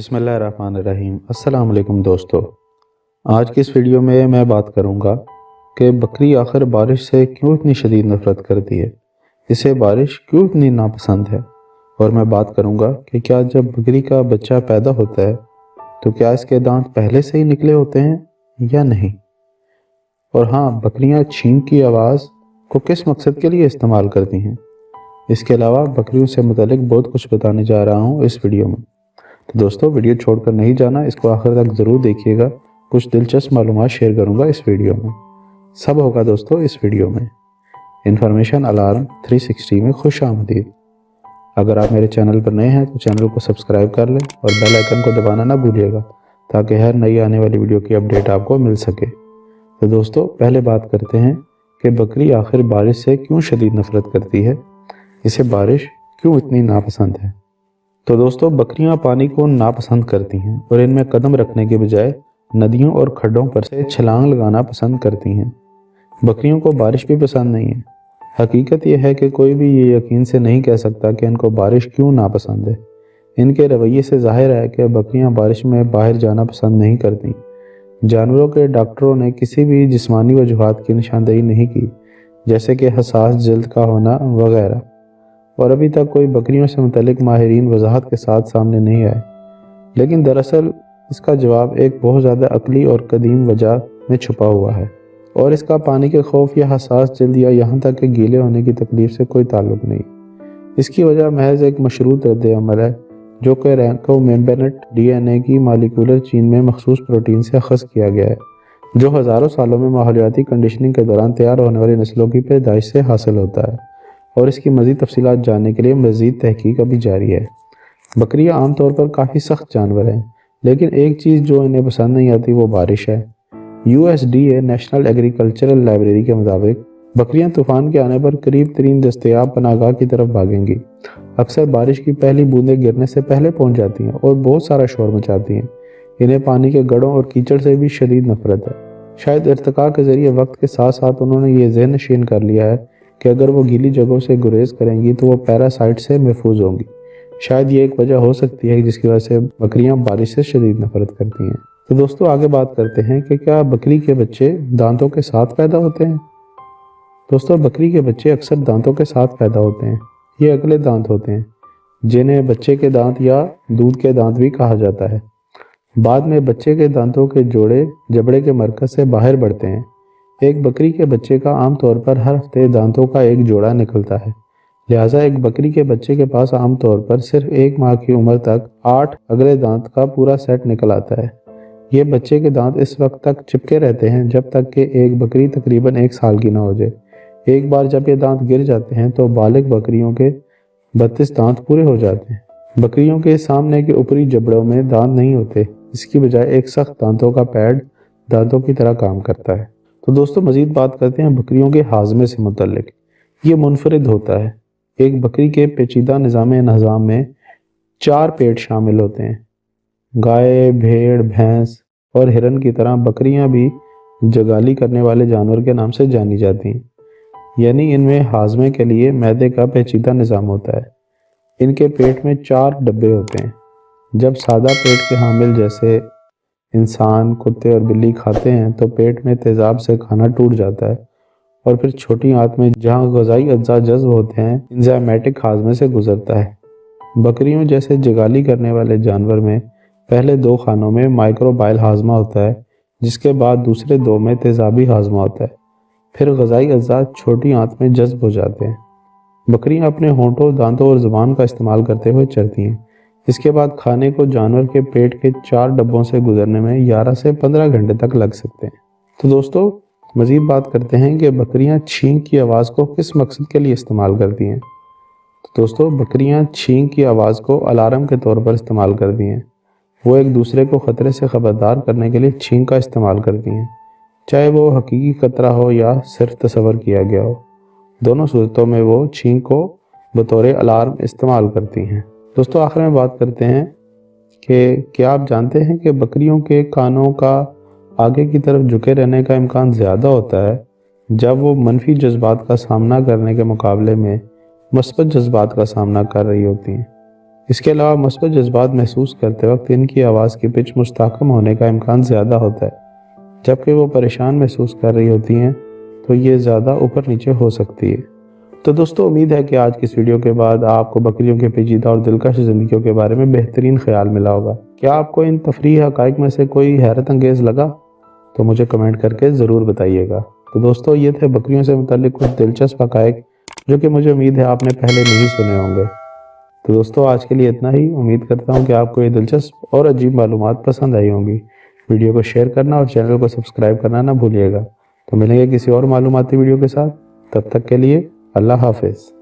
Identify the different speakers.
Speaker 1: बिस्मिल्लाहिर्रहमानिर्रहीम। अस्सलाम वालेकुम दोस्तों, आज की इस वीडियो में मैं बात करूंगा कि बकरी आखिर बारिश से क्यों इतनी शदीद नफ़रत करती है, इसे बारिश क्यों इतनी नापसंद है। और मैं बात करूंगा कि क्या जब बकरी का बच्चा पैदा होता है तो क्या इसके दांत पहले से ही निकले होते हैं या नहीं। और हाँ, बकरियां छींक की आवाज़ को किस मकसद के लिए इस्तेमाल करती हैं। इसके अलावा बकरियों से मुतालिक बहुत कुछ बताने जा रहा हूँ इस वीडियो में। तो दोस्तों, वीडियो छोड़कर नहीं जाना, इसको आखिर तक ज़रूर देखिएगा। कुछ दिलचस्प मालूमात शेयर करूंगा इस वीडियो में। सब होगा दोस्तों इस वीडियो में। इन्फॉर्मेशन अलार्म 360 में खुश आमदीद। अगर आप मेरे चैनल पर नए हैं तो चैनल को सब्सक्राइब कर लें और बेल आइकन को दबाना ना भूलिएगा, ताकि हर नई आने वाली वीडियो की अपडेट आपको मिल सके। तो दोस्तों, पहले बात करते हैं कि बकरी आखिर बारिश से क्यों शदीद नफ़रत करती है, इसे बारिश क्यों इतनी नापसंद है। तो दोस्तों, बकरियां पानी को नापसंद करती हैं और इनमें कदम रखने के बजाय नदियों और खड्डों पर से छलांग लगाना पसंद करती हैं। बकरियों को बारिश भी पसंद नहीं है। हकीकत यह है कि कोई भी ये यकीन से नहीं कह सकता कि इनको बारिश क्यों नापसंद है। इनके रवैये से जाहिर है कि बकरियां बारिश में बाहर जाना पसंद नहीं करती। जानवरों के डॉक्टरों ने किसी भी जिस्मानी वजूहात की निशानदेही नहीं की, जैसे कि हसास जल्द का होना वगैरह, और अभी तक कोई बकरियों से मुतल्लिक माहिरीन वजाहत के साथ सामने नहीं आए। लेकिन दरअसल इसका जवाब एक बहुत ज़्यादा अकली और कदीम वजह में छुपा हुआ है, और इसका पानी के खौफ या हसास जल्द या यहाँ तक कि गीले होने की तकलीफ से कोई ताल्लुक नहीं। इसकी वजह महज एक मशरूत रद्द अमल है, जो कि रेकोम्बिनेंट DNA की मालिकुलर चीन में मखसूस प्रोटीन से अखज़ किया गया है, जो हज़ारों सालों में माहौलियाती कंडीशनिंग के दौरान तैयार होने वाली नस्लों की पैदाइश से हासिल होता है। और इसकी मज़ीद तफसीलात जानने के लिए मज़ीद तहकीक अभी जारी है। बकरियां आमतौर पर काफ़ी सख्त जानवर हैं, लेकिन एक चीज़ जो इन्हें पसंद नहीं आती वो बारिश है। USDA नेशनल एग्रीकल्चरल लाइब्रेरी के मुताबिक बकरियां तूफ़ान के आने पर करीब तरीन दस्तयाब पनाहगाह की तरफ भागेंगी। अक्सर बारिश की पहली बूंदें गिरने से पहले पहुंच जाती हैं और बहुत सारा शोर मचाती हैं। इन्हें पानी के गड्ढों और कीचड़ से भी शदीद नफरत है। शायद इर्तिका के ज़रिए वक्त के साथ साथ उन्होंने ये ज़हन नशीन कर लिया है कि अगर वो गीली जगहों से गुरेज करेंगी तो वो पैरासाइट से महफूज होंगी। शायद ये एक वजह हो सकती है जिसकी वजह से बकरियां बारिश से शदीद नफरत करती हैं। तो दोस्तों, आगे बात करते हैं कि क्या बकरी के बच्चे दांतों के साथ पैदा होते हैं। दोस्तों, बकरी के बच्चे अक्सर दांतों के साथ पैदा होते हैं। ये अगले दांत होते हैं, जिन्हें बच्चे के दांत या दूध के दांत भी कहा जाता है। बाद में बच्चे के दांतों के जोड़े जबड़े के मरकज से बाहर बढ़ते हैं। एक बकरी के बच्चे का आमतौर पर हर हफ्ते दांतों का एक जोड़ा निकलता है। लिहाजा एक बकरी के बच्चे के पास आमतौर पर सिर्फ 1 माह की उम्र तक 8 अगले दांत का पूरा सेट निकल आता है। ये बच्चे के दांत इस वक्त तक चिपके रहते हैं जब तक कि एक बकरी तकरीबन 1 साल की ना हो जाए। एक बार जब ये दांत गिर जाते हैं तो बालिग बकरियों के 32 दांत पूरे हो जाते हैं। बकरियों के सामने के ऊपरी जबड़ों में दांत नहीं होते, इसकी बजाय एक सख्त दांतों का पैड दांतों की तरह काम करता है। तो दोस्तों, मज़ीद बात करते हैं बकरियों के हाजमे से मुतल्लिक। ये मुनफरिद होता है। एक बकरी के पेचीदा निज़ाम में 4 पेट शामिल होते हैं। गाय, भेड़, भैंस और हिरन की तरह बकरियां भी जगाली करने वाले जानवर के नाम से जानी जाती हैं, यानी इनमें हाजमे के लिए मैदे का पेचीदा निज़ाम होता है। इनके पेट में 4 डब्बे होते हैं। जब सादा पेट के हामिल जैसे इंसान, कुत्ते और बिल्ली खाते हैं तो पेट में तेज़ाब से खाना टूट जाता है और फिर छोटी आंत में जहाँ ग़िज़ाई अज्जा जज़्ब होते हैं, एंजाइमेटिक हाजमे से गुजरता है। बकरियों जैसे जगाली करने वाले जानवर में पहले 2 खानों में माइक्रोबाइल हाजमा होता है, जिसके बाद दूसरे 2 में तेज़ाबी हाजमा होता है। फिर ग़िज़ाई अज्जा छोटी आंत में जज़्ब हो जाते हैं। बकरियां अपने होंठों, दांतों और ज़ुबान का इस्तेमाल करते हुए चरती हैं। इसके बाद खाने को जानवर के पेट के 4 डब्बों से गुजरने में 11 से 15 घंटे तक लग सकते हैं। तो दोस्तों, मज़ीद बात करते हैं कि बकरियां छींक की आवाज़ को किस मकसद के लिए इस्तेमाल करती हैं। तो दोस्तों, बकरियां छींक की आवाज़ को अलार्म के तौर पर इस्तेमाल करती हैं। वो एक दूसरे को ख़तरे से ख़बरदार करने के लिए छींक का इस्तेमाल करती हैं, चाहे वो हकीकी खतरा हो या सिर्फ तस्वर किया गया हो। दोनों सूरतों में वो छींक को बतौर अलार्म इस्तेमाल करती हैं। दोस्तों, आखिर में बात करते हैं कि क्या आप जानते हैं कि बकरियों के कानों का आगे की तरफ झुके रहने का इम्कान ज़्यादा होता है जब वो मनफी जज्बात का सामना करने के मुकाबले में मुस्बत जज्बात का सामना कर रही होती हैं। اس کے علاوہ مثبت جذبات محسوس کرتے وقت ان کی آواز کی پچ مستحکم ہونے کا امکان زیادہ ہوتا ہے، جبکہ وہ پریشان محسوس کر رہی ہوتی ہیں تو یہ زیادہ اوپر نیچے ہو سکتی ہے۔ تو دوستو، امید ہے کہ آج کی اس ویڈیو کے بعد آپ کو بکریوں کے پیچیدہ اور دلکش زندگیوں کے بارے میں بہترین خیال ملا ہوگا۔ کیا آپ کو ان تفریحی حقائق میں سے کوئی حیرت انگیز لگا؟ تو مجھے کمنٹ کر کے ضرور بتائیے گا۔ تو دوستو، یہ تھے بکریوں سے متعلق کچھ دلچسپ حقائق جو کہ مجھے امید ہے آپ نے پہلے نہیں سنے ہوں گے۔ تو دوستو، آج کے لیے اتنا ہی۔ امید کرتا ہوں کہ آپ کو یہ دلچسپ اور عجیب معلومات پسند آئی ہوں گی۔ ویڈیو کو شیئر کرنا اور چینل کو سبسکرائب کرنا نہ بھولیے گا۔ تو ملیں گے کسی اور معلوماتی ویڈیو کے ساتھ، تب تک کے لیے اللہ حافظ۔